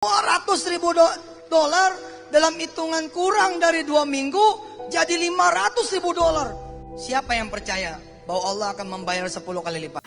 200.000 dolar dalam hitungan kurang dari 2 minggu jadi 500.000 dolar. Siapa yang percaya bahwa Allah akan membayar 10 kali lipat?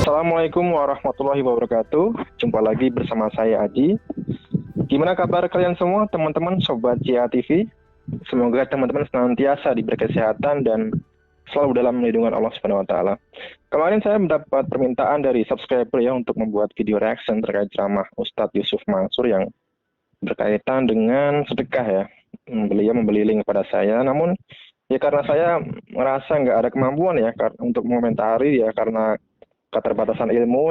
Assalamualaikum warahmatullahi wabarakatuh. Jumpa lagi bersama saya Aji. Gimana kabar kalian semua teman-teman Sobat JA TV? Semoga teman-teman senantiasa diberi kesehatan dan selalu dalam lindungan Allah Subhanahu wa taala. Kemarin saya mendapat permintaan dari subscriber ya untuk membuat video reaction terkait ceramah Ustadz Yusuf Mansur yang berkaitan dengan sedekah ya. Beliau membeli link kepada saya, namun ya karena saya merasa nggak ada kemampuan ya untuk mengomentari ya karena keterbatasan ilmu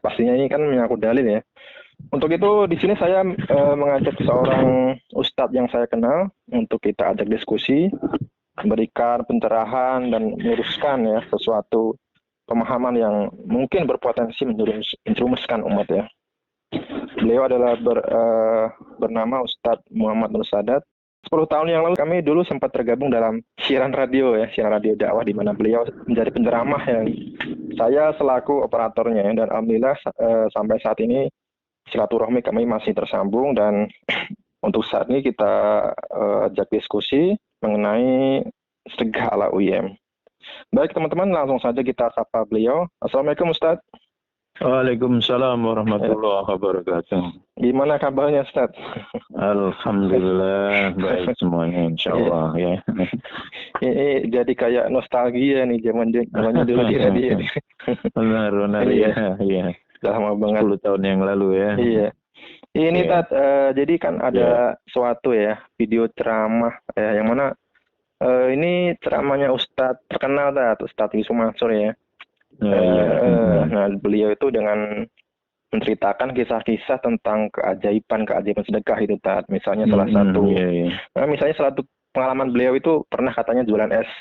pastinya ini kan menyangkut dalil ya. Untuk itu di sini saya mengajak seorang ustadz yang saya kenal untuk kita ajak diskusi, memberikan pencerahan dan meluruskan ya sesuatu pemahaman yang mungkin berpotensi menjerumuskan umat ya. Beliau adalah bernama Ustadz Muhammad Nur Sadat. 10 tahun yang lalu kami dulu sempat tergabung dalam siaran radio dakwah di mana beliau menjadi penceramah yang saya selaku operatornya dan alhamdulillah sampai saat ini silaturahmi kami masih tersambung dan untuk saat ini kita ajak diskusi mengenai sedekah ala UIM. Baik teman-teman, langsung saja kita sapa beliau. Assalamualaikum Ustadz. Waalaikumsalam warahmatullahi wabarakatuh. Gimana kabarnya Ustaz? Alhamdulillah baik semuanya insya Allah ya. Ini jadi kayak nostalgia nih zamannya dulu di radio. Benar Iya. ya. Udah lama banget. 10 tahun yang lalu ya. Iya. Ini Iya. Tat, jadi kan ada suatu ya video ceramah yang mana ini ceramahnya Ustadz terkenal Tat, Ustadz Yusuf Mansur ya. Nah, beliau itu dengan menceritakan kisah-kisah tentang keajaiban sedekah itu Tat. Misalnya salah satu pengalaman beliau itu pernah katanya jualan es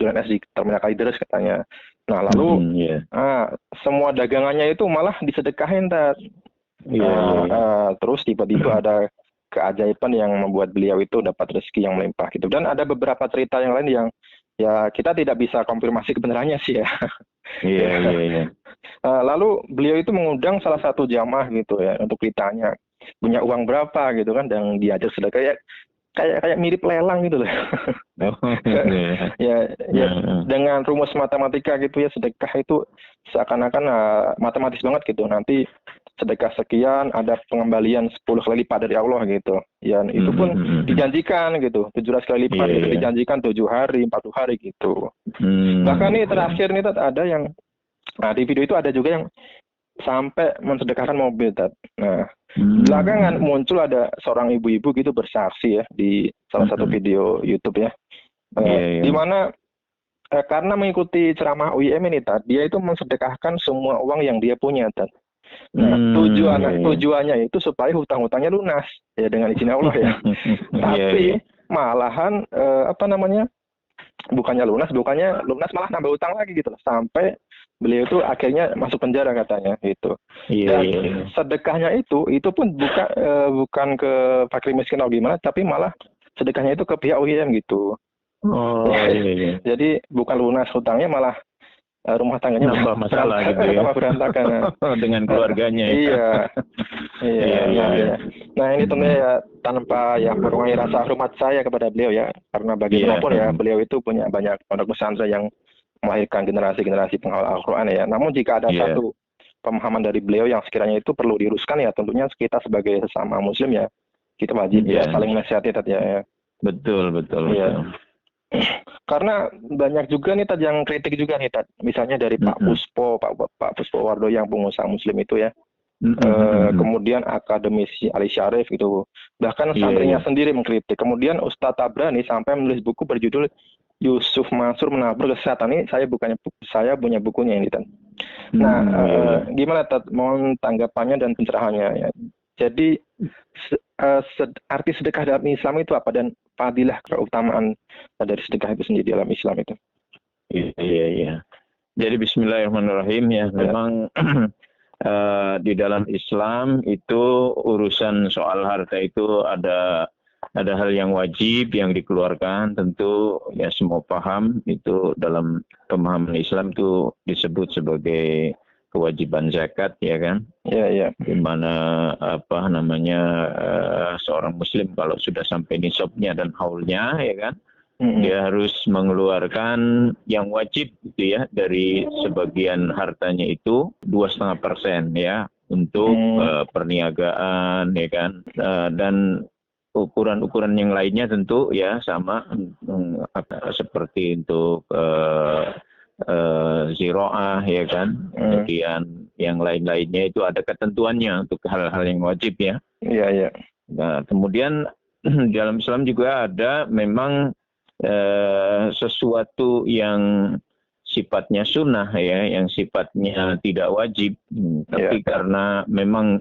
di Terminal Kalideres katanya. Nah, lalu semua dagangannya itu malah disedekahin Tat. Terus tiba-tiba ada keajaiban yang membuat beliau itu dapat rezeki yang melimpah gitu. Dan ada beberapa cerita yang lain yang ya kita tidak bisa konfirmasi kebenarannya sih ya. Iya. Lalu beliau itu mengundang salah satu jamaah gitu ya untuk ditanya punya uang berapa gitu kan, dan diajak sedekah kayak mirip lelang gitu loh. Ya, dengan rumus matematika gitu ya, sedekah itu seakan-akan matematis banget gitu. Nanti sedekah sekian ada pengembalian 10 kali lipat dari Allah gitu. Ya itu pun dijanjikan gitu, 17 kali lipat itu dijanjikan 7 hari, 40 hari gitu. Bahkan nih terakhir nih Tat, ada yang di video itu ada juga yang sampai mensedekahkan mobil Tat. Nah, belakangan muncul ada seorang ibu-ibu gitu bersaksi ya di salah satu video YouTube ya. Di mana karena mengikuti ceramah UIM ini Tat, dia itu mensedekahkan semua uang yang dia punya Tat. Nah, tujuannya itu supaya hutang-hutangnya lunas ya dengan izin Allah ya. Tapi malahan bukannya lunas malah nambah hutang lagi gitu loh. Sampai beliau itu akhirnya masuk penjara katanya gitu. Dan sedekahnya itu pun bukan ke fakir miskin atau gimana, tapi malah sedekahnya itu ke pihak UIM gitu. Jadi bukan lunas hutangnya, malah rumah tangganya nambah masalah gitu ya. Berantakan. Dengan keluarganya. Iya. Nah, ini tentunya ya tanpa yang mengurangi rasa hormat saya kepada beliau ya, karena bagaimanapun ya beliau itu punya banyak pondok pesantren yang melahirkan generasi-generasi penghafal Al-Quran ya. Namun jika ada satu pemahaman dari beliau yang sekiranya itu perlu diluruskan ya, tentunya kita sebagai sesama muslim ya, kita wajib ya saling menasihati ya. Betul. Karena banyak juga nih Tat yang kritik juga nih Tat. Misalnya dari Pak Puspo Wardo yang pengusaha muslim itu ya. Kemudian akademisi Ali Syarif gitu. Bahkan santrinya sendiri mengkritik. Kemudian Ustadz Tabrani sampai menulis buku berjudul Yusuf Mansur Menabur Kesesatan. Ini saya punya bukunya ini Tat. Nah, gimana Tat mohon tanggapannya dan pencerahannya ya. Jadi arti sedekah dalam Islam itu apa, dan fadilah keutamaan dari sedekah itu sendiri dalam Islam itu? Iya. Jadi bismillahirrahmanirrahim ya. Memang di dalam Islam itu urusan soal harta itu ada hal yang wajib yang dikeluarkan, tentu ya semua paham itu dalam pemahaman Islam itu disebut sebagai kewajiban zakat ya kan. Iya. Di mana seorang muslim kalau sudah sampai nisabnya dan haulnya ya kan, dia harus mengeluarkan yang wajib gitu ya dari sebagian hartanya itu 2,5% ya untuk perniagaan ya kan, dan ukuran-ukuran yang lainnya tentu ya sama seperti untuk ziroah ya kan. Kemudian yang lain-lainnya itu ada ketentuannya untuk hal-hal yang wajib ya. Iya. Nah, kemudian dalam Islam juga ada memang sesuatu yang sifatnya sunnah ya, yang sifatnya tidak wajib. Tapi karena memang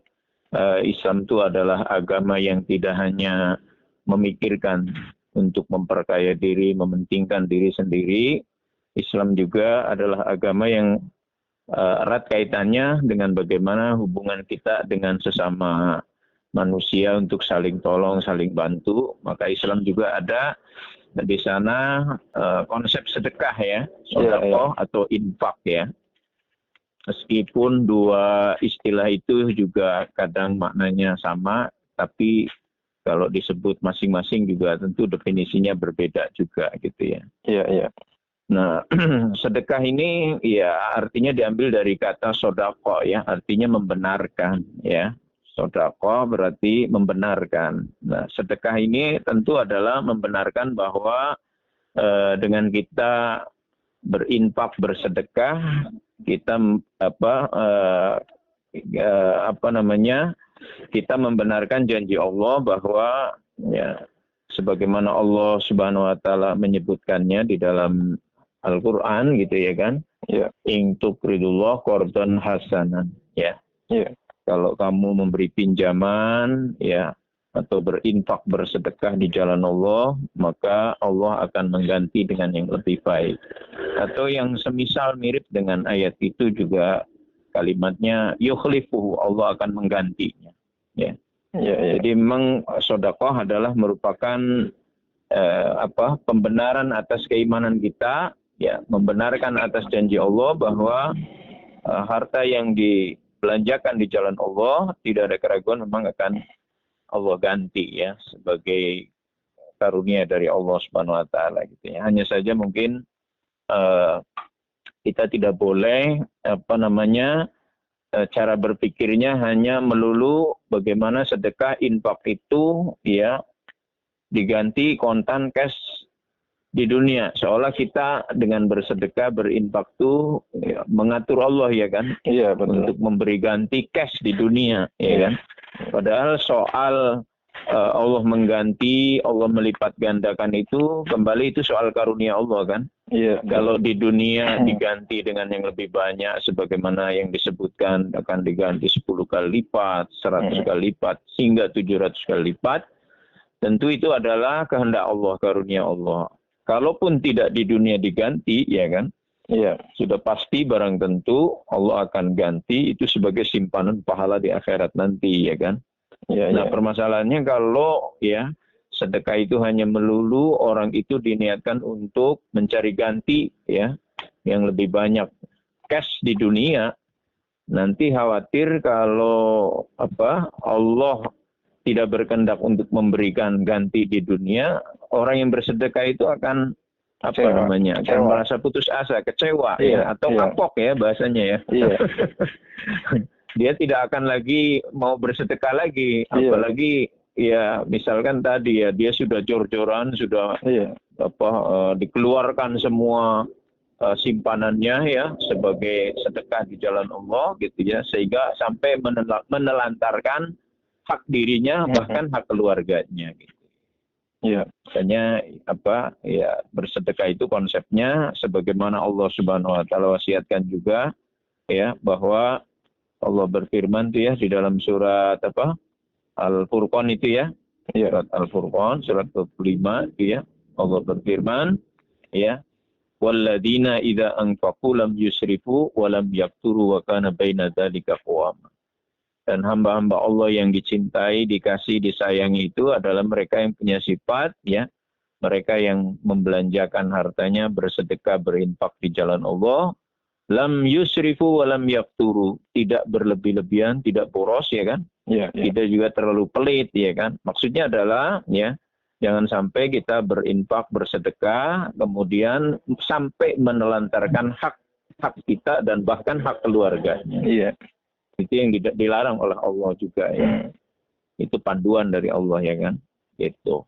Islam itu adalah agama yang tidak hanya memikirkan untuk memperkaya diri, mementingkan diri sendiri. Islam juga adalah agama yang erat kaitannya dengan bagaimana hubungan kita dengan sesama manusia untuk saling tolong, saling bantu. Maka Islam juga ada di sana konsep sedekah ya, sedekah atau infak ya. Meskipun dua istilah itu juga kadang maknanya sama, tapi kalau disebut masing-masing juga tentu definisinya berbeda juga gitu ya. Iya. Nah, sedekah ini ya artinya diambil dari kata sodako ya, artinya membenarkan ya. Sodako berarti membenarkan. Nah, sedekah ini tentu adalah membenarkan bahwa dengan kita berinfak bersedekah, kita kita membenarkan janji Allah bahwa ya sebagaimana Allah Subhanahu wa taala menyebutkannya di dalam Al-Qur'an gitu ya kan. Ya. In tuqridullah qardan hasanan ya. Ya. Kalau kamu memberi pinjaman ya atau berinfak bersedekah di jalan Allah, maka Allah akan mengganti dengan yang lebih baik. Atau yang semisal mirip dengan ayat itu juga kalimatnya yukhlifuhu, Allah akan menggantinya. Ya. Ya. Jadi memang sedekah adalah merupakan pembenaran atas keimanan kita, ya, membenarkan atas janji Allah bahwa harta yang dibelanjakan di jalan Allah tidak ada keraguan memang akan Allah ganti ya sebagai karunia dari Allah Subhanahu wa taala gitu ya. Hanya saja mungkin kita tidak boleh cara berpikirnya hanya melulu bagaimana sedekah infak itu ya diganti kontan cash di dunia, seolah kita dengan bersedekah berinfak itu ya, mengatur Allah ya kan, Iya betul. untuk memberi ganti cash di dunia ya kan. Padahal soal Allah mengganti, Allah melipat gandakan itu kembali itu soal karunia Allah kan. Iya. Kalau di dunia diganti dengan yang lebih banyak sebagaimana yang disebutkan akan diganti 10 kali lipat, 100 kali lipat hingga 700 kali lipat, tentu itu adalah kehendak Allah, karunia Allah. Kalaupun tidak di dunia diganti ya kan, Iya. sudah pasti barang tentu Allah akan ganti itu sebagai simpanan pahala di akhirat nanti ya kan. Iya. Nah permasalahannya kalau ya sedekah itu hanya melulu orang itu diniatkan untuk mencari ganti ya yang lebih banyak cash di dunia, nanti khawatir kalau Allah tidak berkehendak untuk memberikan ganti di dunia, orang yang bersedekah itu akan akan merasa putus asa, kecewa ya atau kapok ya bahasanya ya. Iya. Dia tidak akan lagi mau bersedekah lagi, apalagi ya misalkan tadi ya dia sudah jor-joran, sudah dikeluarkan semua simpanannya ya sebagai sedekah di jalan Allah gitu ya, sehingga sampai menelantarkan hak dirinya bahkan hak keluarganya gitu. Iya. Makanya bersedekah itu konsepnya sebagaimana Allah Subhanahu wa taala wasiatkan juga ya, bahwa Allah berfirman tuh ya di dalam surat Al-Furqan itu ya. Surat Al-Furqan surat 25 itu ya. Allah berfirman ya, walladzina idza anfaqu lam yusrifu wa lam yaqturu wa kana baina dzalika qawama. Dan hamba-hamba Allah yang dicintai, dikasih, disayangi itu adalah mereka yang punya sifat ya, mereka yang membelanjakan hartanya, bersedekah, berinfak di jalan Allah, lam yusrifu wa lam yaqturu, tidak berlebih-lebihan, tidak boros ya kan, tidak juga terlalu pelit ya kan. Maksudnya adalah ya jangan sampai kita berinfak, bersedekah, kemudian sampai menelantarkan hak kita dan bahkan hak keluarganya. Iya. Itu yang dilarang oleh Allah juga ya. Itu panduan dari Allah ya kan. Gitu.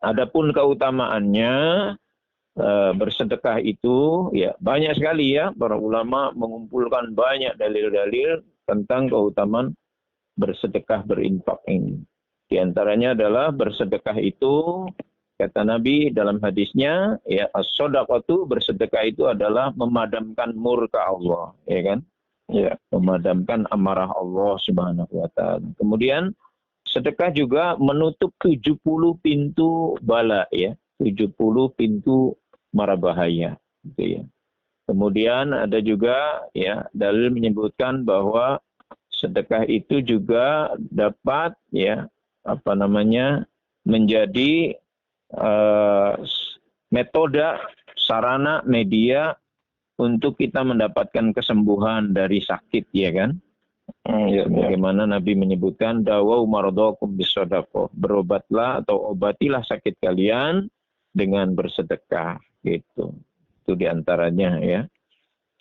Adapun keutamaannya bersedekah itu ya banyak sekali ya, para ulama mengumpulkan banyak dalil-dalil tentang keutamaan bersedekah berinfak ini. Di antaranya adalah bersedekah itu kata Nabi dalam hadisnya ya, as-shadaqatu, bersedekah itu adalah memadamkan murka Allah ya kan. Ya, memadamkan amarah Allah Subhanahu wa taala. Kemudian sedekah juga menutup 70 pintu bala ya, 70 pintu mara bahaya gitu ya. Kemudian ada juga ya dalil menyebutkan bahwa sedekah itu juga dapat ya menjadi metode, sarana, media untuk kita mendapatkan kesembuhan dari sakit ya kan. Bagaimana Nabi menyebutkan dawau maradhakum bisadaqah, berobatlah atau obatilah sakit kalian dengan bersedekah gitu. itu diantaranya ya.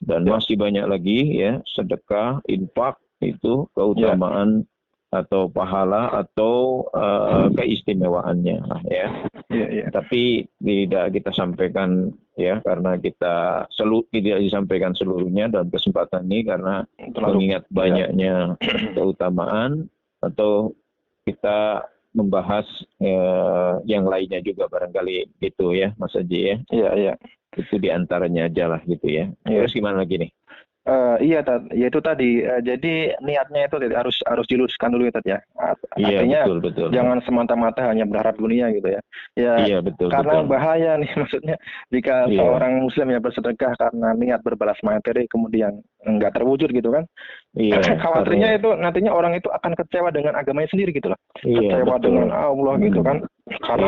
Dan masih banyak lagi ya, sedekah, infak itu keutamaan atau pahala atau keistimewaannya ya. Tapi tidak kita sampaikan ya, karena kita tidak disampaikan seluruhnya dalam kesempatan ini karena mengingat banyaknya keutamaan, atau kita membahas yang lainnya juga barangkali gitu ya, Mas Haji ya. Iya. Itu diantaranya aja lah gitu ya. Terus gimana lagi nih? Iya, ya itu tadi. Jadi niatnya itu harus diluruskan dulu ya, Tad ya. Artinya betul. jangan semata-mata hanya berharap dunia gitu ya. Iya, betul. Karena bahaya nih, maksudnya jika seorang muslim yang bersedekah karena niat berbalas materi kemudian enggak terwujud gitu kan. Iya. Khawatirnya itu nantinya orang itu akan kecewa dengan agamanya sendiri gitu loh. Kecewa dengan Allah gitu kan. Karena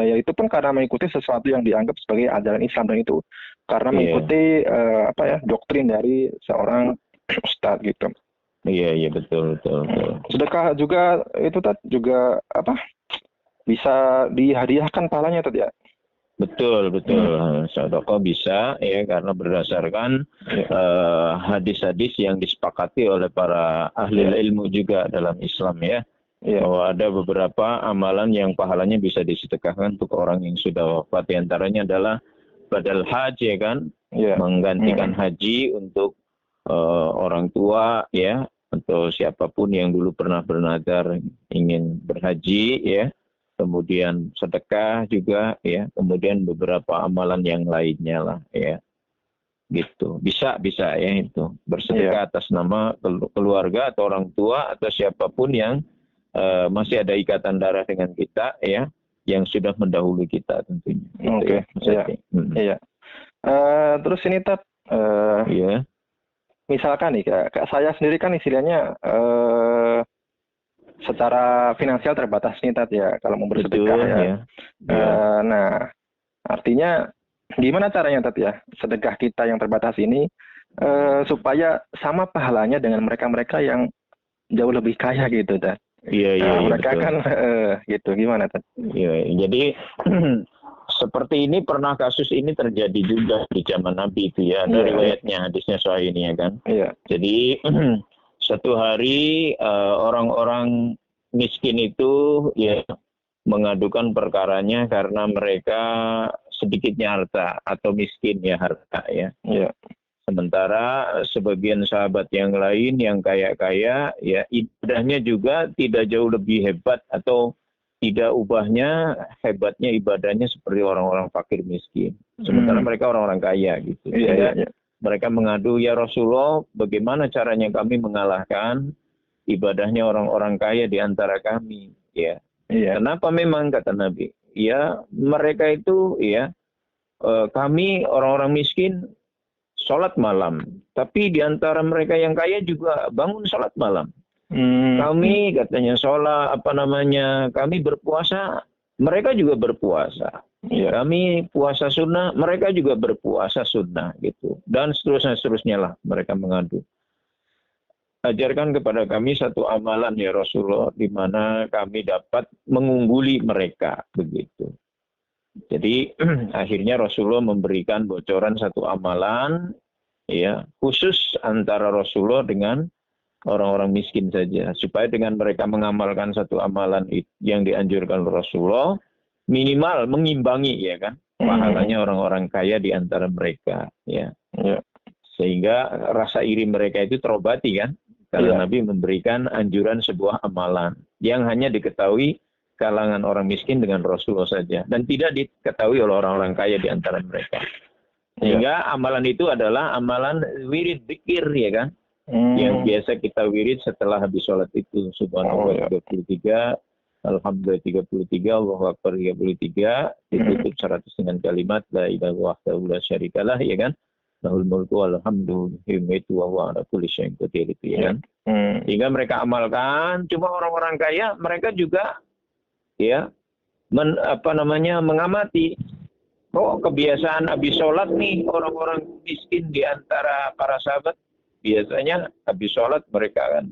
ya itu pun karena mengikuti sesuatu yang dianggap sebagai ajaran Islam dan itu. Karena mengikuti doktrin dari seorang ustadz gitu. Iya betul. Sedekah juga itu juga bisa dihadiahkan pahalanya tadi ya. Betul. Sedekah bisa ya, karena berdasarkan hadis-hadis yang disepakati oleh para ahli ilmu juga dalam Islam ya. Bahwa ada beberapa amalan yang pahalanya bisa disedekahkan untuk orang yang sudah wafat. Di antaranya adalah badal haji ya kan, menggantikan haji untuk orang tua ya, atau siapapun yang dulu pernah bernadar ingin berhaji ya, kemudian sedekah juga ya, kemudian beberapa amalan yang lainnya lah ya, gitu. Bisa ya itu bersedekah atas nama keluarga atau orang tua atau siapapun yang masih ada ikatan darah dengan kita ya, yang sudah mendahului kita tentunya. Iya. Terus ini Tat, misalkan nih kayak saya sendiri kan istilahnya secara finansial terbatas nih Tat ya, kalau mau bersedekah ya. Nah, artinya gimana caranya Tat ya, sedekah kita yang terbatas ini supaya sama pahalanya dengan mereka-mereka yang jauh lebih kaya gitu Tat. Mereka betul. Kan gitu, gimana Tad? Iya, jadi seperti ini kasus ini terjadi juga di zaman Nabi itu ya, ada riwayatnya, hadisnya soal ini ya kan. Jadi satu hari orang-orang miskin itu ya mengadukan perkaranya karena mereka sedikitnya harta atau miskin ya harta ya. Sementara sebagian sahabat yang lain yang kaya-kaya ya ibadahnya juga tidak jauh lebih hebat atau tidak ubahnya hebatnya ibadahnya seperti orang-orang fakir miskin. Sementara mereka orang-orang kaya gitu. Mereka mengadu, ya Rasulullah, bagaimana caranya kami mengalahkan ibadahnya orang-orang kaya di antara kami? Ya. Kenapa memang kata Nabi? Ya mereka itu ya kami orang-orang miskin sholat malam, tapi di antara mereka yang kaya juga bangun sholat malam. Kami katanya sholat kami berpuasa, mereka juga berpuasa. Kami puasa sunnah, mereka juga berpuasa sunnah gitu. Dan seterusnya lah mereka mengadu. Ajarkan kepada kami satu amalan ya Rasulullah, di mana kami dapat mengungguli mereka begitu. Jadi akhirnya Rasulullah memberikan bocoran satu amalan ya khusus antara Rasulullah dengan orang-orang miskin saja, supaya dengan mereka mengamalkan satu amalan yang dianjurkan Rasulullah minimal mengimbangi ya kan pahalanya orang-orang kaya di antara mereka ya. Sehingga rasa iri mereka itu terobati kan, karena Nabi memberikan anjuran sebuah amalan yang hanya diketahui kalangan orang miskin dengan Rasulullah saja dan tidak diketahui oleh orang-orang kaya di antara mereka. Sehingga amalan itu adalah amalan wirid dzikir ya kan, yang biasa kita wirid setelah habis sholat itu, subhanallah 33, alhamdulillah 33, Allahu akbar 33, ditutup 100 dengan kalimat la ilaha illallah la syarikalah ya kan, lahul mulku wal hamdu wa huwa ala kulli syai'in qadir itu ya kan. Sehingga mereka amalkan. Cuma orang-orang kaya mereka juga ya mengamati kebiasaan habis sholat nih orang-orang miskin di antara para sahabat, biasanya habis sholat mereka kan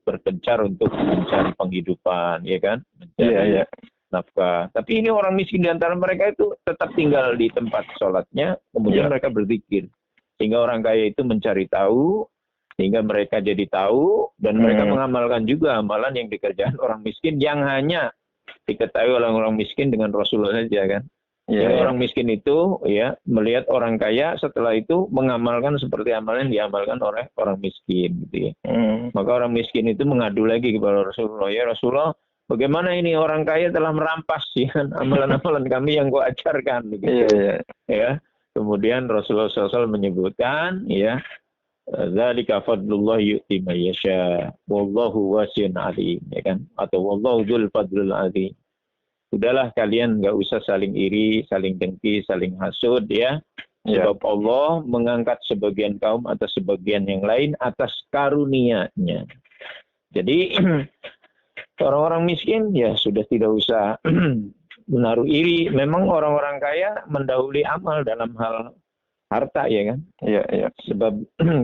berkencar untuk mencari penghidupan ya kan, mencari nafkah. Tapi ini orang miskin di antara mereka itu tetap tinggal di tempat sholatnya, kemudian mereka berzikir. Sehingga orang kaya itu mencari tahu, sehingga mereka jadi tahu, dan mereka mengamalkan juga amalan yang dikerjakan orang miskin yang hanya diketahui oleh orang miskin dengan Rasulullah saja kan. Jadi orang miskin itu ya melihat orang kaya, setelah itu mengamalkan seperti amalan yang diamalkan oleh orang miskin gitu ya. Maka orang miskin itu mengadu lagi kepada Rasulullah, ya Rasulullah, bagaimana ini orang kaya telah merampas ya amalan-amalan kami yang kau ajarkan gitu. Ya. Kemudian Rasulullah SAW menyebutkan ya, dzalika fadlullah yu'ti may yasha wallahu wasi'un alim, ya kan, atau wallahu dzul fadlil azim. Sudahlah kalian nggak usah saling iri, saling dengki, saling hasud ya. Sebab Allah mengangkat sebagian kaum atas sebagian yang lain atas karunia-Nya. Jadi orang-orang miskin ya sudah tidak usah menaruh iri. Memang orang-orang kaya mendahului amal dalam hal harta ya kan. Sebab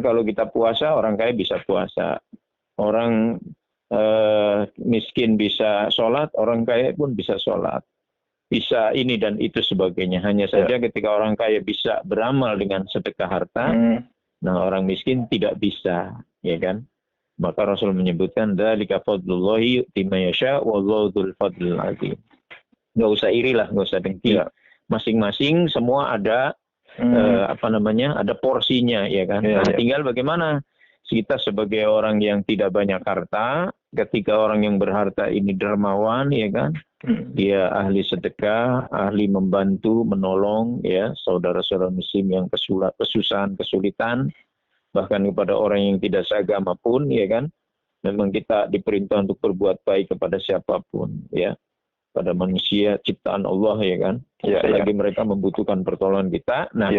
kalau kita puasa, orang kaya bisa puasa. Orang miskin bisa sholat, orang kaya pun bisa sholat. Bisa ini dan itu sebagainya. Hanya saja ketika orang kaya bisa beramal dengan sedekah harta, nah orang miskin tidak bisa, ya kan? Maka Rasul menyebutkan, dzalika fadlullahi yu'ti may yasha wallahu dzul fadlil azim. Nggak usah iri lah, nggak usah dengki. Masing-masing semua ada ada porsinya, ya kan? Tinggal bagaimana kita sebagai orang yang tidak banyak harta, ketika orang yang berharta ini dermawan, ya kan, dia ahli sedekah, ahli membantu, menolong, ya, saudara-saudara muslim yang kesusahan, kesulitan, bahkan kepada orang yang tidak seagama pun, ya kan, memang kita diperintah untuk berbuat baik kepada siapapun, ya, pada manusia ciptaan Allah, ya kan, lagi mereka membutuhkan pertolongan kita. Nah,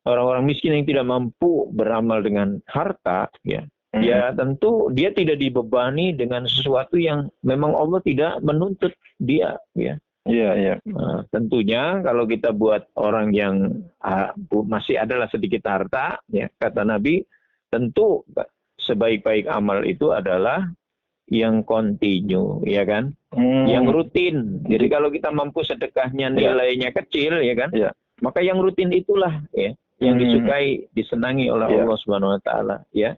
orang-orang miskin yang tidak mampu beramal dengan harta, ya tentu dia tidak dibebani dengan sesuatu yang memang Allah tidak menuntut dia, ya. Nah, tentunya kalau kita buat orang yang masih adalah sedikit harta, ya, kata Nabi, tentu sebaik-baik amal itu adalah yang kontinu, ya kan, yang rutin. Jadi kalau kita mampu sedekahnya nilainya kecil, ya kan, maka yang rutin itulah, ya, yang disukai, disenangi oleh Allah Subhanahu Wa Taala, ya.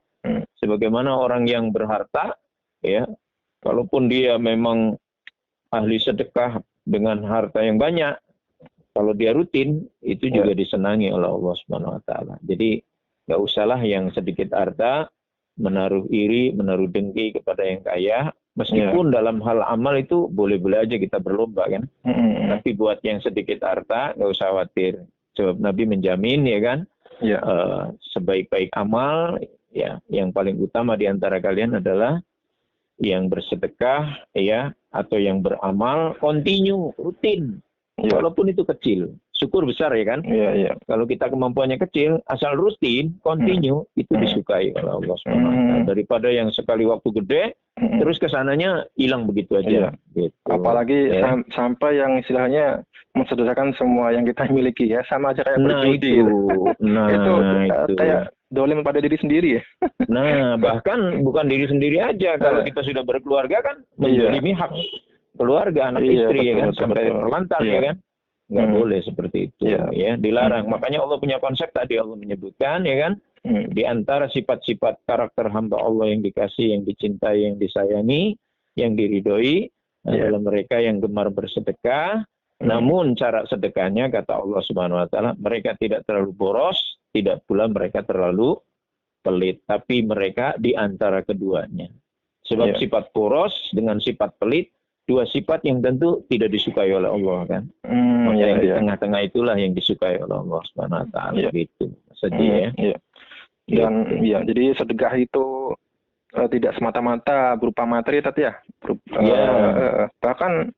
Sebagaimana orang yang berharta, ya, kalaupun dia memang ahli sedekah dengan harta yang banyak, kalau dia rutin, itu juga disenangi oleh Allah Subhanahu Wa Taala. Jadi nggak usahlah yang sedikit harta menaruh iri, menaruh dengki kepada yang kaya. Meskipun dalam hal amal itu boleh-boleh aja kita berlomba kan. Tapi buat yang sedikit harta nggak usah khawatir. Sebab Nabi menjamin, ya kan, sebaik-baik amal, ya, yang paling utama di antara kalian adalah yang bersedekah, ya, atau yang beramal kontinu, rutin, walaupun itu kecil. Syukur besar, ya kan. Kalau kita kemampuannya kecil, asal rutin, kontinu, itu disukai oleh Allah SWT. Daripada yang sekali waktu gede, terus kesananya hilang begitu aja. Gitu. Apalagi sampai yang istilahnya mensederhanakan semua yang kita miliki, ya, sama aja kayak berjudi. Itu kayak dolim pada diri sendiri, ya. Nah, bahkan bukan diri sendiri aja. Kalau kita sudah berkeluarga kan menzalimi hak keluarga, anak istri, ya kan, sampai terlantar, ya kan. Nggak boleh seperti itu, ya, dilarang. Makanya Allah punya konsep tadi, Allah menyebutkan, ya kan, di antara sifat-sifat karakter hamba Allah yang dikasih, yang dicintai, yang disayangi, yang diridhoi adalah mereka yang gemar bersedekah. Namun cara sedekahnya, kata Allah Subhanahu Wa Taala, mereka tidak terlalu boros, tidak pula mereka terlalu pelit, tapi mereka di antara keduanya. Sebab sifat boros dengan sifat pelit, dua sifat yang tentu tidak disukai oleh Allah, kan. Maka yang di tengah-tengah itulah yang disukai oleh Allah Subhanahu Wa Taala, gitu. Sedih, ya. Dan jadi sedekah itu tidak semata-mata berupa materi, tadi ya. Bahkan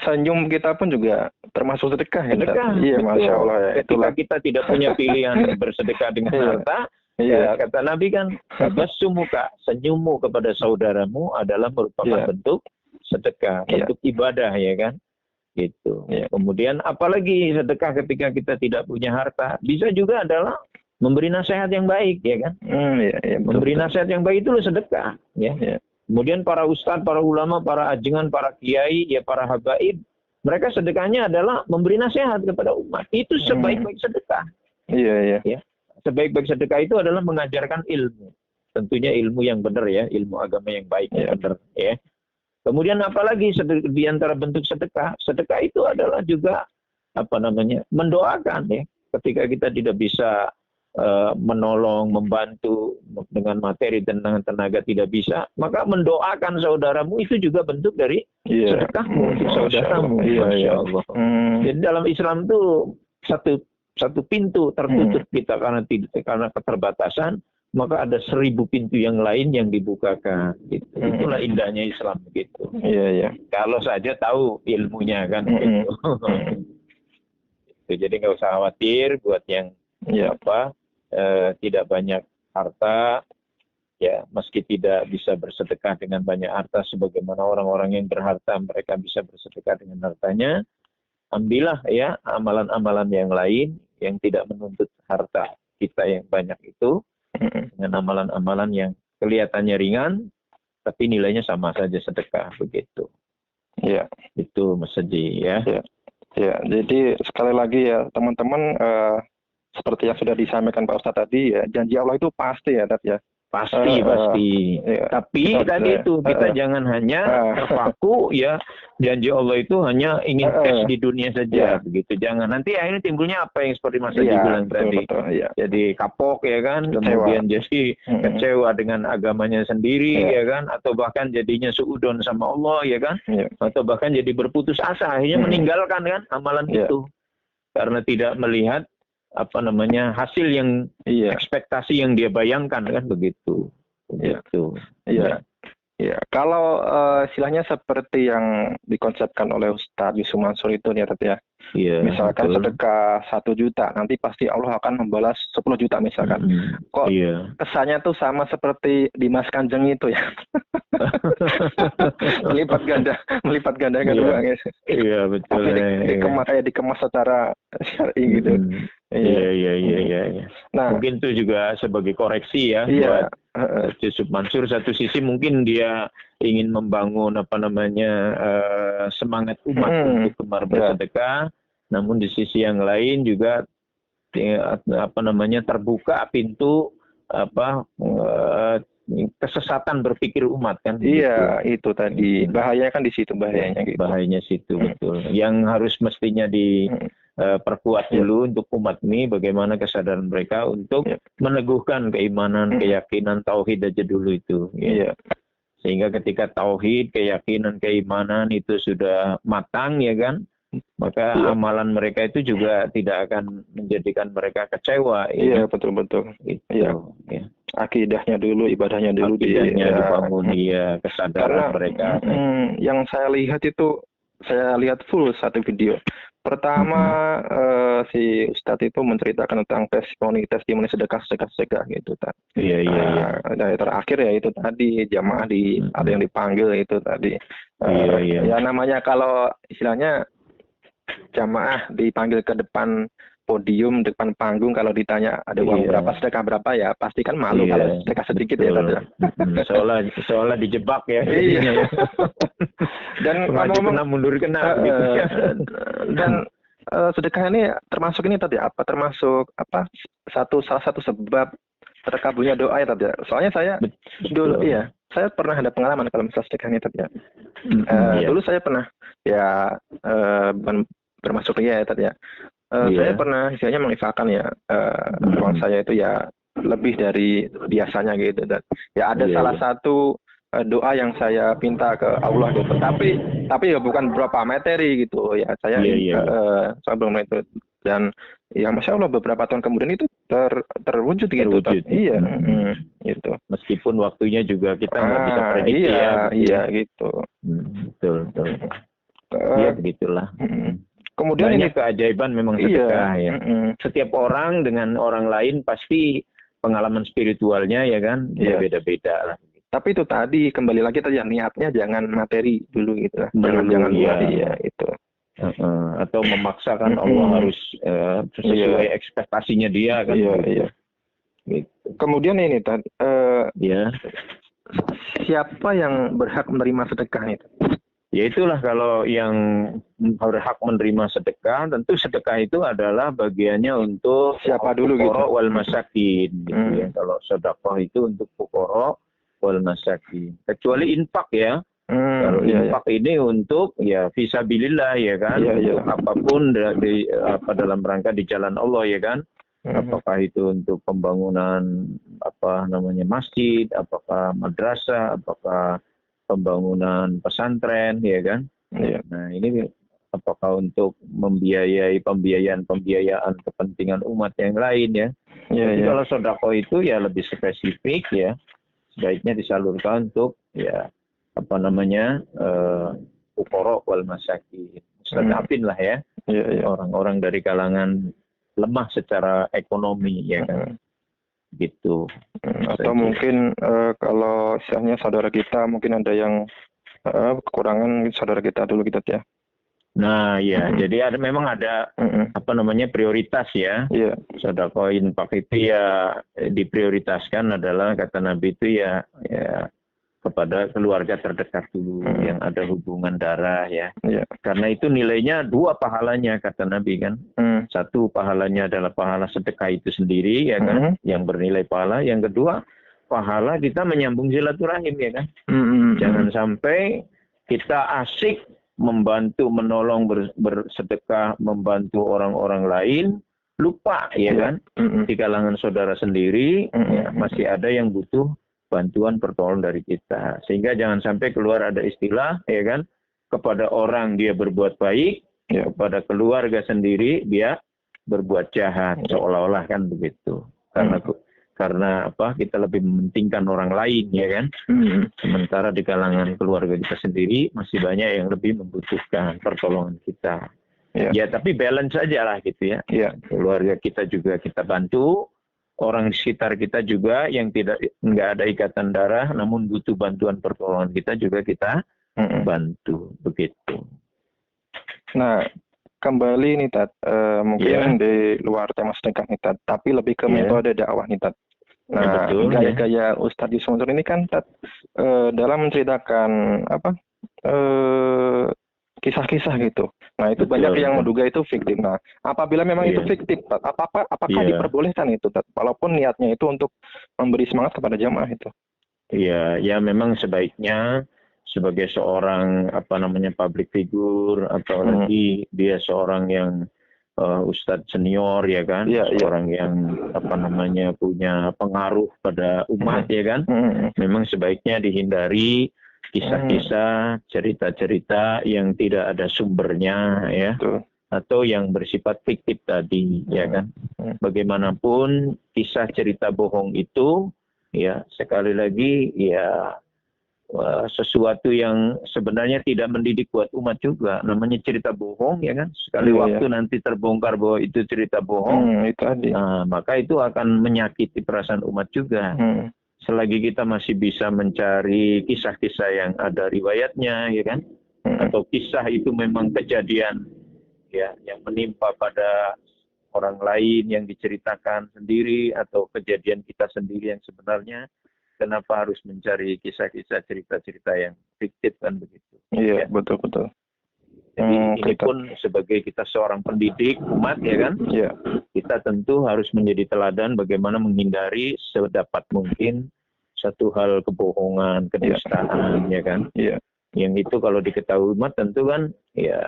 senyum kita pun juga termasuk sedekah, ya. Iya, Masya Allah, ya. Ketika kita tidak punya pilihan bersedekah dengan harta, ya, kata Nabi kan, "Tabassumuka, senyummu kepada saudaramu adalah merupakan bentuk sedekah, bentuk ibadah, ya kan." Gitu. Kemudian apalagi sedekah ketika kita tidak punya harta, bisa juga adalah memberi nasihat yang baik, ya kan. Memberi nasihat yang baik itu sedekah, ya. Kemudian para ustadz, para ulama, para ajengan, para kiai, ya, para habaib, Mereka sedekahnya adalah memberi nasihat kepada umat. Itu sebaik-baik sedekah. Iya. Ya. Sebaik-baik sedekah itu adalah mengajarkan ilmu. Tentunya ilmu yang benar ya, ilmu agama yang baik yang benar ya. Kemudian apalagi di antara bentuk sedekah? Sedekah itu adalah juga mendoakan ya. Ketika kita tidak bisa menolong, membantu dengan materi dan dengan tenaga tidak bisa, maka mendoakan saudaramu itu juga bentuk dari sedekahmu untuk saudaramu. Masya Allah. Jadi dalam Islam itu satu pintu tertutup kita karena keterbatasan, maka ada 1000 pintu yang lain yang dibukakan. Itulah indahnya Islam begitu. Iya. Kalau saja tahu ilmunya kan. Gitu. Jadi nggak usah khawatir buat yang tidak banyak harta, ya meski tidak bisa bersedekah dengan banyak harta sebagaimana orang-orang yang berharta mereka bisa bersedekah dengan hartanya. Ambillah ya amalan-amalan yang lain yang tidak menuntut harta kita yang banyak itu dengan amalan-amalan yang kelihatannya ringan tapi nilainya sama saja sedekah begitu. Iya. Itu Mas Haji ya. Ya, jadi sekali lagi ya teman-teman, seperti yang sudah disampaikan Pak Ustadz tadi ya, janji Allah itu pasti ya, Tat ya. Pasti. Ya. Tapi tadi itu kita jangan hanya terpaku ya, janji Allah itu hanya ingin cash di dunia saja begitu. Jangan nanti akhirnya timbulnya apa yang seperti Mas Haji bilang tadi. Jadi kapok ya kan, kemudian jadi kecewa dengan agamanya sendiri ya kan, atau bahkan jadinya suudon sama Allah ya kan, atau bahkan jadi berputus asa akhirnya meninggalkan kan amalan itu karena tidak melihat hasil yang ekspektasi yang dia bayangkan kan begitu. Iya. Kalau istilahnya seperti yang dikonsepkan oleh Ustadz Yusuf Mansur itu nih ya. Iya. Misalkan sedekah 1 juta, nanti pasti Allah akan membalas 10 juta misalkan. Kok kesannya tuh sama seperti Dimas Kanjeng itu ya. melipat ganda kan uangnya. Iya betul. Tapi dikemas secara syar'i gitu. Iya. Nah, mungkin itu juga sebagai koreksi ya buat Yusuf Mansur. Satu sisi mungkin dia ingin membangun semangat umat untuk gemar bersedekah, namun di sisi yang lain juga terbuka pintu kesesatan berpikir umat kan. Iya, itu tadi bahayanya kan di situ bahayanya. Gitu. Bahayanya situ betul. Yang harus mestinya perkuat dulu untuk umat ini, bagaimana kesadaran mereka untuk meneguhkan keimanan, keyakinan, tauhid aja dulu itu. Iya. Sehingga ketika tauhid, keyakinan, keimanan itu sudah matang ya kan, maka amalan mereka itu juga tidak akan menjadikan mereka kecewa. Iya, betul-betul. Iya. Akidahnya dulu, ibadahnya dulu dibangun, kesadaran mereka. Yang saya lihat itu, saya lihat full satu video. Pertama si Ustadz itu menceritakan tentang testimoni sedekah gitu kan. Iya. Dan terakhir ya itu tadi jamaah ada yang dipanggil itu tadi. Ya namanya kalau istilahnya jamaah dipanggil ke depan podium, depan panggung, kalau ditanya ada uang berapa, sedekah berapa, ya pasti kan malu kalau sedekah sedikit. Betul. Ya tadi. Seolah dijebak ya. Iya. Dan ngomong mundur kena gitu. Dan sedekah ini termasuk ini tadi termasuk salah satu sebab terkabulnya doa ya tadi. Soalnya saya dulu saya pernah ada pengalaman kalau misalnya sedekah ini tadi ya. Dulu saya pernah bermasuk ya tadi ya. Saya pernah istilahnya menginfakkan uang saya itu ya lebih dari biasanya gitu, dan ya ada salah satu doa yang saya pinta ke Allah gitu, tapi ya bukan berapa materi gitu ya, saya belum itu, dan ya Masya Allah beberapa tahun kemudian itu terwujud gitu. Iya. Gitu. Meskipun waktunya juga kita nggak bisa prediksi Iya gitu. Betul. Ya begitulah. Kemudian banyak keajaiban memang sedekah ya. Setiap orang dengan orang lain pasti pengalaman spiritualnya ya kan beda-beda lah. Tapi itu tadi kembali lagi tadi niatnya jangan materi dulu gitu. Jangan itu. Atau memaksakan Allah harus sesuai ekspektasinya dia kan. Iya. Gitu. Kemudian ini siapa yang berhak menerima sedekah itu? Ya itulah kalau yang berhak menerima sedekah, tentu sedekah itu adalah bagiannya untuk Siapa dulu gitu? fuqara wal masakin gitu ya. Kalau sedekah itu untuk fuqara wal masakin. Kecuali infak ya. Kalau infak ini untuk ya fisabilillah ya kan, untuk apapun dalam rangka di jalan Allah ya kan. Apakah itu untuk pembangunan masjid, apakah madrasah, apakah pembangunan pesantren ya kan. Nah ini apakah untuk pembiayaan kepentingan umat yang lain ya. Jadi kalau sedekah itu ya lebih spesifik ya, sebaiknya disalurkan untuk ya fuqara wal masakin, mustadafin lah ya, orang-orang dari kalangan lemah secara ekonomi ya kan, gitu. Atau mungkin kalau misalnya saudara kita mungkin ada yang kekurangan, saudara kita dulu gitu ya. Nah ya, jadi memang ada prioritas ya. Sedekah infak itu ya diprioritaskan adalah kata Nabi itu ya kepada keluarga terdekat dulu yang ada hubungan darah ya. Karena itu nilainya 2 pahalanya kata Nabi kan. 1 pahalanya adalah pahala sedekah itu sendiri ya kan, yang bernilai pahala. Yang kedua, pahala kita menyambung silaturahim ya kan. Jangan sampai kita asik membantu, menolong, bersedekah, membantu orang-orang lain, lupa ya kan. Di kalangan saudara sendiri ya, masih ada yang butuh bantuan pertolongan dari kita. Sehingga jangan sampai keluar ada istilah ya kan, kepada orang dia berbuat baik, kepada keluarga sendiri dia berbuat jahat, seolah-olah kan begitu. Karena kita lebih mementingkan orang lain ya kan. Sementara di kalangan keluarga kita sendiri masih banyak yang lebih membutuhkan pertolongan kita. Ya tapi balance aja lah gitu ya. Keluarga kita juga kita bantu, orang sekitar kita juga yang nggak ada ikatan darah namun butuh bantuan pertolongan kita juga kita bantu, begitu. Nah, kembali nih Tat, mungkin di luar tema sedekah nih Tat, tapi lebih ke metode dakwah nih Tat. Nah, gaya-gaya Ustadz Yusuf Mansur ini kan Tat, dalam menceritakan kisah-kisah gitu. Nah, itu banyak yang menduga itu fiktif. Nah, apabila memang itu fiktif, Tat, apakah diperbolehkan itu, Tat? Walaupun niatnya itu untuk memberi semangat kepada jamaah itu. Iya, ya memang sebaiknya sebagai seorang public figure atau lagi dia seorang yang ustadz senior ya kan, seorang yang punya pengaruh pada umat ya kan. Memang sebaiknya dihindari kisah-kisah, cerita-cerita yang tidak ada sumbernya ya. Atau yang bersifat fiktif tadi ya kan. Bagaimanapun kisah cerita bohong itu ya sekali lagi ya sesuatu yang sebenarnya tidak mendidik buat umat juga. Namanya cerita bohong ya kan. Sekali waktu nanti terbongkar bahwa itu cerita bohong, maka itu akan menyakiti perasaan umat juga. Selagi kita masih bisa mencari kisah-kisah yang ada riwayatnya ya kan, atau kisah itu memang kejadian ya yang menimpa pada orang lain yang diceritakan sendiri atau kejadian kita sendiri yang sebenarnya, kenapa harus mencari kisah-kisah cerita-cerita yang fiktif kan begitu. Iya, betul-betul. Jadi ini pun sebagai kita seorang pendidik umat ya kan, kita tentu harus menjadi teladan bagaimana menghindari sedapat mungkin satu hal kebohongan, kedustaan ya kan. Yang itu kalau diketahui umat tentu kan ya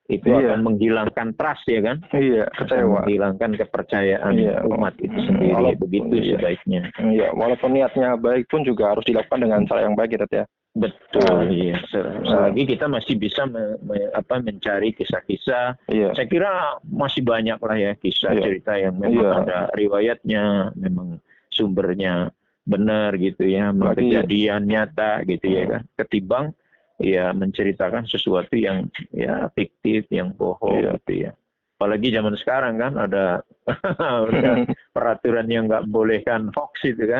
itu akan menghilangkan trust ya kan. Kecewa. Menghilangkan kepercayaan umat itu sendiri. Begitu sebaiknya. Walaupun niatnya baik pun juga harus dilakukan dengan cara yang baik ya. Betul, selagi kita masih bisa mencari kisah-kisah. Saya kira masih banyak lah ya kisah cerita yang memang ada riwayatnya, memang sumbernya benar gitu ya, kejadian nyata gitu ya kan. Ketimbang ya menceritakan sesuatu yang ya fiktif, yang bohong gitu ya. Apalagi zaman sekarang kan ada peraturan yang nggak bolehkan hoax itu kan.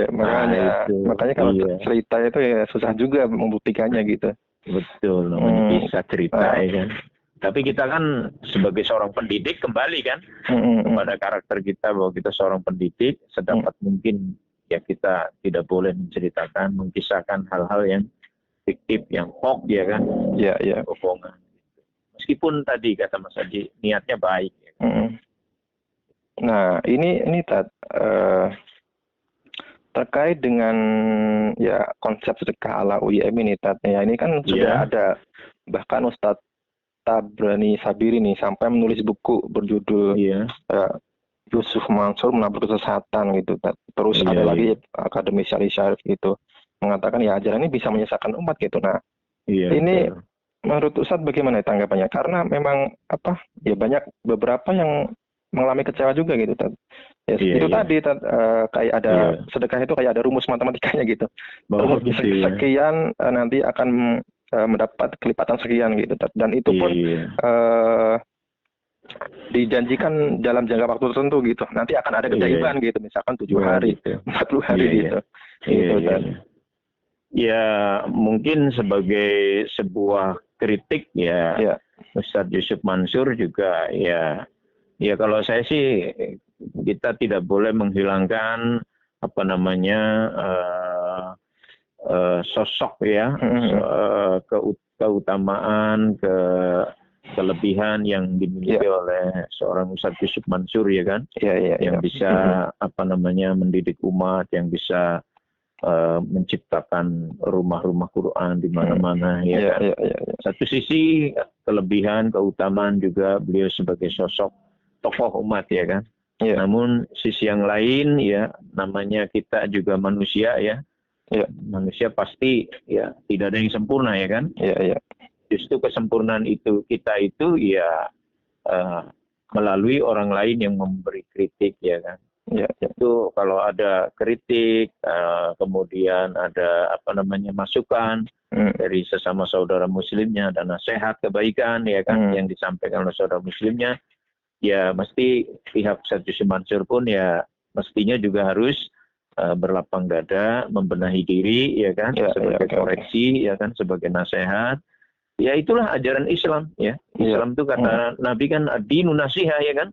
Makanya kalau cerita itu ya susah juga membuktikannya gitu. Betul, namanya kisah cerita ya kan. Tapi kita kan sebagai seorang pendidik kembali kan kepada karakter kita, bahwa kita seorang pendidik, sedapat mungkin ya kita tidak boleh menceritakan, mengkisahkan hal-hal yang fiktif, yang hoax ya kan, Ya, ya. bohongan. Meskipun tadi kata Mas Haji niatnya baik. Ya. Nah, ini Tat, terkait dengan ya konsep sedekah ala UIM ini Tat, ya ini kan sudah ada, bahkan Ustadz Tabrani Sabiri nih sampai menulis buku berjudul Yusuf Mansur Menabur Kesesatan gitu. Terus ada lagi akademisi Ali Syarif gitu mengatakan ya ajaran ini bisa menyesatkan umat gitu. Nah, ini menurut Ustadz bagaimana tanggapannya? Karena memang ya banyak beberapa yang mengalami kecewa juga gitu. Ya, itu tadi kayak ada sedekah itu kayak ada rumus matematikanya gitu. Sekian nanti akan mendapat kelipatan sekian gitu. Dan itu pun dijanjikan dalam jangka waktu tertentu gitu. Nanti akan ada keajaiban gitu, misalkan 7 hari, 40 hari gitu. Ya, mungkin sebagai sebuah kritik ya, Ustadz Yusuf Mansur juga ya kalau saya sih kita tidak boleh menghilangkan sosok ya, keutamaan, kelebihan yang dimiliki oleh seorang Ustadz Yusuf Mansur ya kan, yang bisa mendidik umat, yang bisa menciptakan rumah-rumah Quran di mana-mana ya kan. Satu sisi kelebihan, keutamaan juga beliau sebagai sosok tokoh umat ya kan. Namun sisi yang lain ya, namanya kita juga manusia ya. Manusia pasti ya tidak ada yang sempurna ya kan. Justru kesempurnaan kita itu ya melalui orang lain yang memberi kritik ya kan. Itu kalau ada kritik, kemudian ada masukan dari sesama saudara muslimnya dan nasihat kebaikan ya kan yang disampaikan oleh saudara muslimnya, ya mesti pihak Ustadz Yusuf Mansur pun ya mestinya juga harus berlapang dada, membenahi diri ya kan, sebagai koreksi ya kan, sebagai nasihat. Ya itulah ajaran Islam ya. Islam itu kata Nabi kan ad-dinu nasiha ya kan.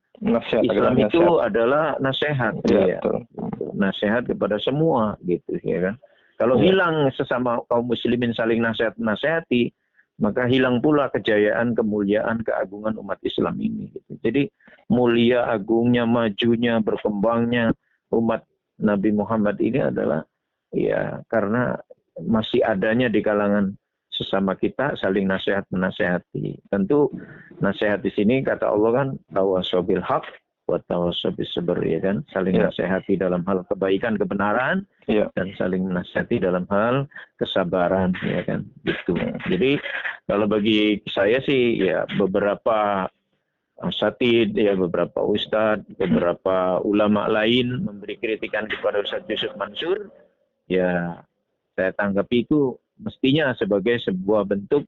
Islam itu adalah nasihat. Nasihat kepada semua gitu ya kan. Kalau hilang sesama kaum muslimin saling nasihati, maka hilang pula kejayaan, kemuliaan, keagungan umat Islam ini gitu. Jadi mulia, agungnya, majunya, berkembangnya umat Nabi Muhammad ini adalah ya karena masih adanya di kalangan sesama kita saling nasihat menasehati. Tentu nasihat di sini kata Allah kan tawasobil haq wa tawasobil sabr ya kan, saling nasihati dalam hal kebaikan, kebenaran dan saling menasihati dalam hal kesabaran ya kan gitu. Jadi kalau bagi saya sih ya beberapa asatid ya, beberapa ustadz, beberapa ulama lain memberi kritikan kepada Ustadz Yusuf Mansur, ya saya tanggapi itu mestinya sebagai sebuah bentuk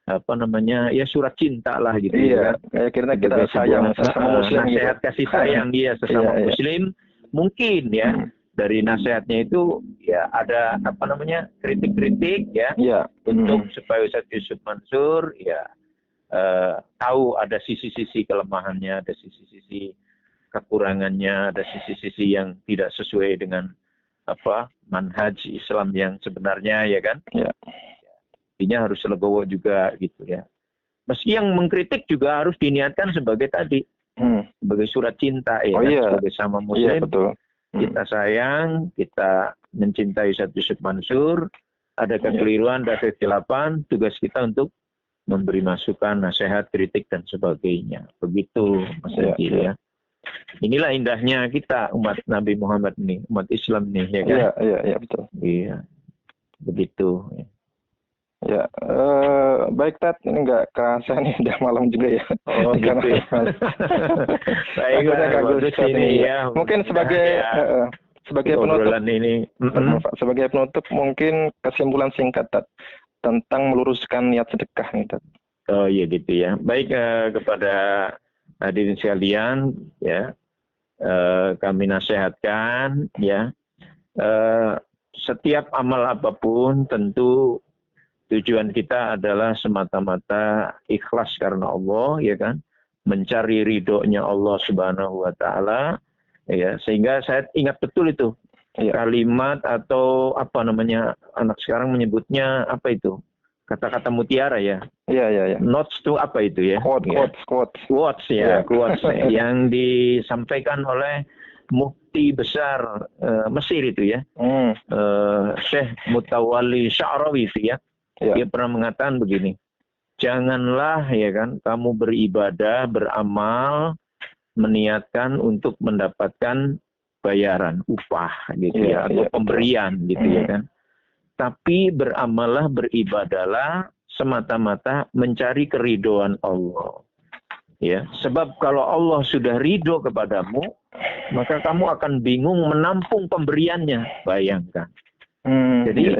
ya surat cinta lah gitu ya. Karena kita sayang sesama muslim, nasihat kasih sayang dia sesama muslim. Mungkin ya dari nasihatnya itu ya ada kritik-kritik ya untuk supaya Ustadz Yusuf Mansur ya tahu ada sisi-sisi kelemahannya, ada sisi-sisi kekurangannya, ada sisi-sisi yang tidak sesuai dengan manhaj Islam yang sebenarnya ya kan. Artinya harus legowo juga gitu ya. Meski yang mengkritik juga harus diniatkan sebagai tadi sebagai surat cinta ya kan? Sebagai sama muslim. Kita sayang, kita mencintai Ustadz Yusuf Mansur, ada kekeliruan, ada kesilapan, tugas kita untuk memberi masukan, nasihat, kritik dan sebagainya. Begitu Mas Haji ya. Inilah indahnya kita umat Nabi Muhammad nih, umat Islam nih ya kan? Iya betul. Iya, begitu. Ya, baik Tat, ini nggak kerasa nih udah malam juga ya. Oh gitu ya. Baik, bagus ini ya. Mungkin sebagai penutup ini. Sebagai penutup mungkin kesimpulan singkat Tat tentang meluruskan niat sedekah nih Tat. Oh iya gitu ya. Baik, kepada hadirin sekalian ya, kami nasihatkan ya, setiap amal apapun tentu tujuan kita adalah semata-mata ikhlas karena Allah ya kan, mencari ridhonya Allah Subhanahu wa taala ya. Sehingga saya ingat betul itu kalimat atau anak sekarang menyebutnya apa itu, kata-kata mutiara ya. Iya. Notes itu apa itu ya? Quotes ya, quotes yang disampaikan oleh Mufti besar Mesir itu ya. Syekh Mutawalli Sya'rawi itu ya. Dia pernah mengatakan begini. Janganlah ya kan kamu beribadah, beramal, meniatkan untuk mendapatkan bayaran, upah gitu ya, atau pemberian gitu ya kan. Tapi beramallah, beribadalah semata-mata mencari keridhaan Allah. Ya, sebab kalau Allah sudah ridho kepadamu, maka kamu akan bingung menampung pemberiannya. Bayangkan. Jadi,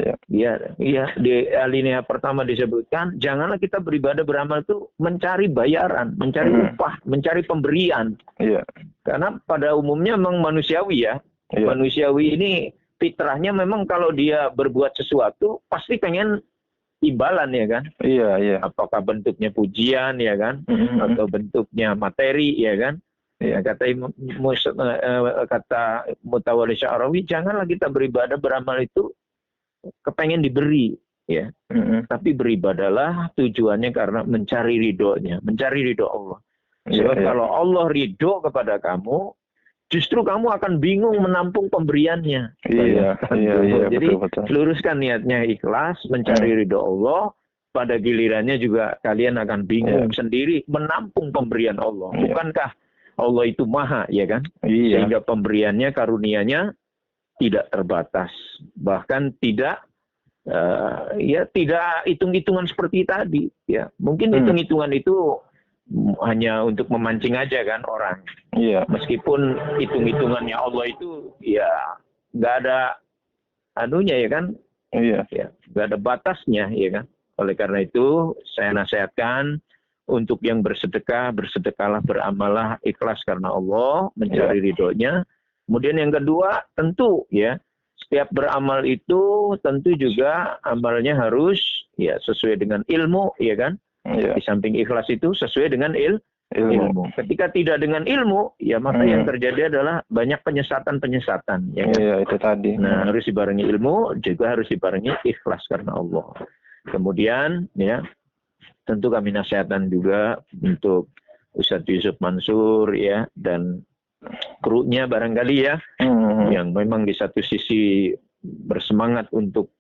di alinea pertama disebutkan, janganlah kita beribadah beramal itu mencari bayaran, mencari upah, mencari pemberian. Karena pada umumnya memang manusiawi ya. Manusiawi ini fitrahnya memang kalau dia berbuat sesuatu pasti pengen imbalan ya kan. Apakah bentuknya pujian ya kan, atau bentuknya materi ya kan. Kata Mutawalli Sya'rawi, janganlah kita beribadah beramal itu kepengen diberi ya. Tapi beribadalah tujuannya karena mencari ridhonya, mencari ridho Allah. Sebab kalau Allah ridho kepada kamu, justru kamu akan bingung menampung pemberiannya. Jadi betul. Luruskan niatnya ikhlas, mencari ridho Allah. Pada gilirannya juga kalian akan bingung sendiri menampung pemberian Allah. Bukankah Allah itu maha, ya kan? Sehingga pemberiannya, karunianya tidak terbatas. Bahkan tidak tidak hitung-hitungan seperti tadi. Ya, mungkin hitung-hitungan itu hanya untuk memancing aja kan orang. Meskipun hitung-hitungannya Allah itu ya nggak ada anunya ya kan. Ya, nggak ada batasnya ya kan. Oleh karena itu saya nasihatkan untuk yang bersedekah, bersedekahlah, beramallah ikhlas karena Allah, mencari ridhonya. Kemudian yang kedua tentu ya setiap beramal itu tentu juga amalnya harus ya sesuai dengan ilmu ya kan. Di samping ikhlas itu sesuai dengan ilmu. Ketika tidak dengan ilmu, ya maka yang terjadi adalah banyak penyesatan-penyesatan. Ya kan? Itu tadi. Nah, harus dibarengi ilmu, juga harus dibarengi ikhlas karena Allah. Kemudian, ya, tentu kami nasihatkan juga untuk Ustadz Yusuf Mansur, ya, dan krunya barangkali ya, yang memang di satu sisi bersemangat untuk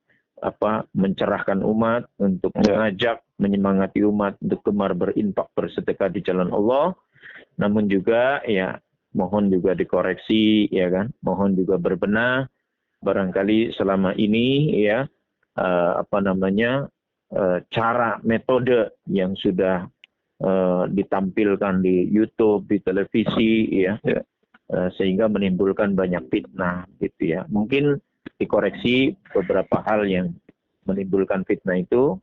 mencerahkan umat, untuk mengajak, menyemangati umat untuk gemar berinfak bersedekah di jalan Allah. Namun juga ya mohon juga dikoreksi ya kan, mohon juga berbenah barangkali selama ini ya cara metode yang sudah ditampilkan di YouTube, di televisi ya. Sehingga menimbulkan banyak fitnah gitu ya. Mungkin dikoreksi beberapa hal yang menimbulkan fitnah itu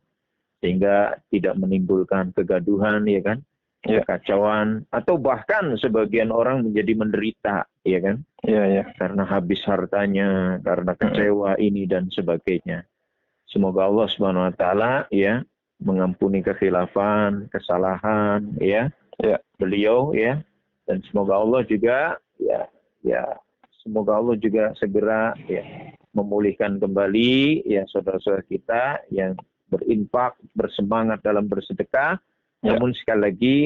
sehingga tidak menimbulkan kegaduhan ya kan, kekacauan, atau bahkan sebagian orang menjadi menderita ya kan, karena habis hartanya, karena kecewa ini dan sebagainya. Semoga Allah Subhanahu Wa Taala ya mengampuni kekhilafan, kesalahan ya beliau ya, dan semoga Allah juga semoga Allah juga segera ya memulihkan kembali ya saudara-saudara kita yang berinfak, bersemangat dalam bersedekah, namun sekali lagi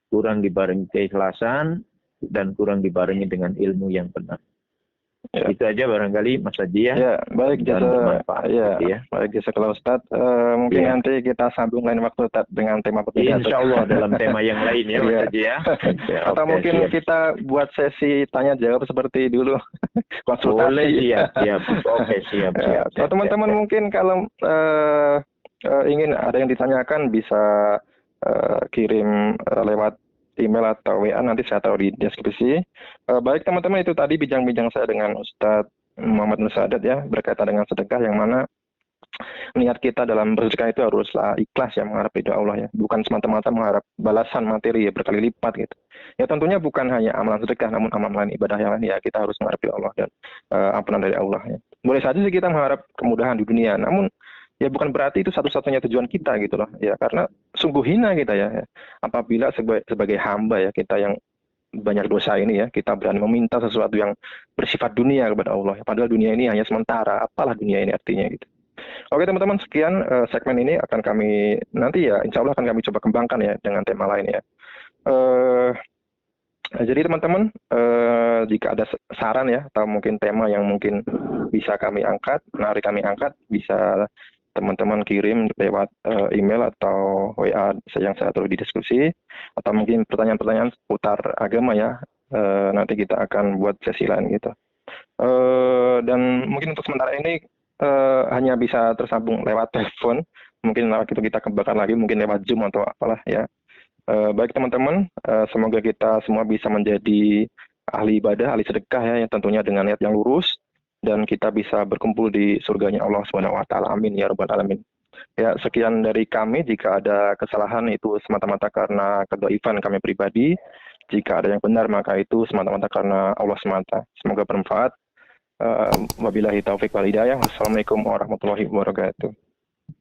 kurang dibarengi keikhlasan dan kurang dibarengi dengan ilmu yang benar. Itu aja barangkali Mas Haji ya. Baik jazakallahu Ustaz. Mungkin nanti kita sambung lain waktu Ustaz dengan tema ketiga. Insya Allah dalam tema yang lain ya Mas Haji ya. Atau mungkin kita buat sesi tanya jawab seperti dulu. Konsultasi. Boleh, siap. Oke, siap. Teman-teman mungkin kalau ingin ada yang ditanyakan bisa kirim lewat email atau WA, nanti saya taruh di deskripsi. Baik teman-teman, itu tadi bincang-bincang saya dengan Ustadz Muhammad Nur Sadat ya, berkaitan dengan sedekah, yang mana niat kita dalam bersedekah itu haruslah ikhlas ya, mengharap ridho Allah ya, bukan semata-mata mengharap balasan materi ya berkali lipat gitu. Ya tentunya bukan hanya amalan sedekah, namun amalan ibadah yang lain ya kita harus mengharap ridho Allah dan ampunan dari Allah ya. Boleh saja sih kita mengharap kemudahan di dunia, namun ya bukan berarti itu satu-satunya tujuan kita gitu loh ya, karena sungguh hina kita ya apabila sebagai hamba ya kita yang banyak dosa ini ya kita berani meminta sesuatu yang bersifat dunia kepada Allah, padahal dunia ini hanya sementara. Apalah dunia ini artinya gitu. Oke teman-teman, sekian segmen ini akan kami nanti ya, insya Allah akan kami coba kembangkan ya dengan tema lain ya. Jadi teman-teman, jika ada saran ya atau mungkin tema yang mungkin bisa kami angkat, menarik kami angkat, bisa teman-teman kirim lewat email atau WA yang saya tulis di diskusi, atau mungkin pertanyaan-pertanyaan seputar agama ya. Nanti kita akan buat sesi lain gitu. Dan mungkin untuk sementara ini hanya bisa tersambung lewat telepon. Mungkin waktu itu kita kembangkan lagi, mungkin lewat Zoom atau apalah ya. Baik teman-teman, semoga kita semua bisa menjadi ahli ibadah, ahli sedekah ya, yang tentunya dengan niat yang lurus, dan kita bisa berkumpul di surganya Allah SWT. Amin ya rabbal alamin. Ya, sekian dari kami. Jika ada kesalahan itu semata-mata karena kedhaifan kami pribadi. Jika ada yang benar maka itu semata-mata karena Allah semata. Semoga bermanfaat. Wabillahi taufik wal hidayah. Wassalamualaikum warahmatullahi wabarakatuh.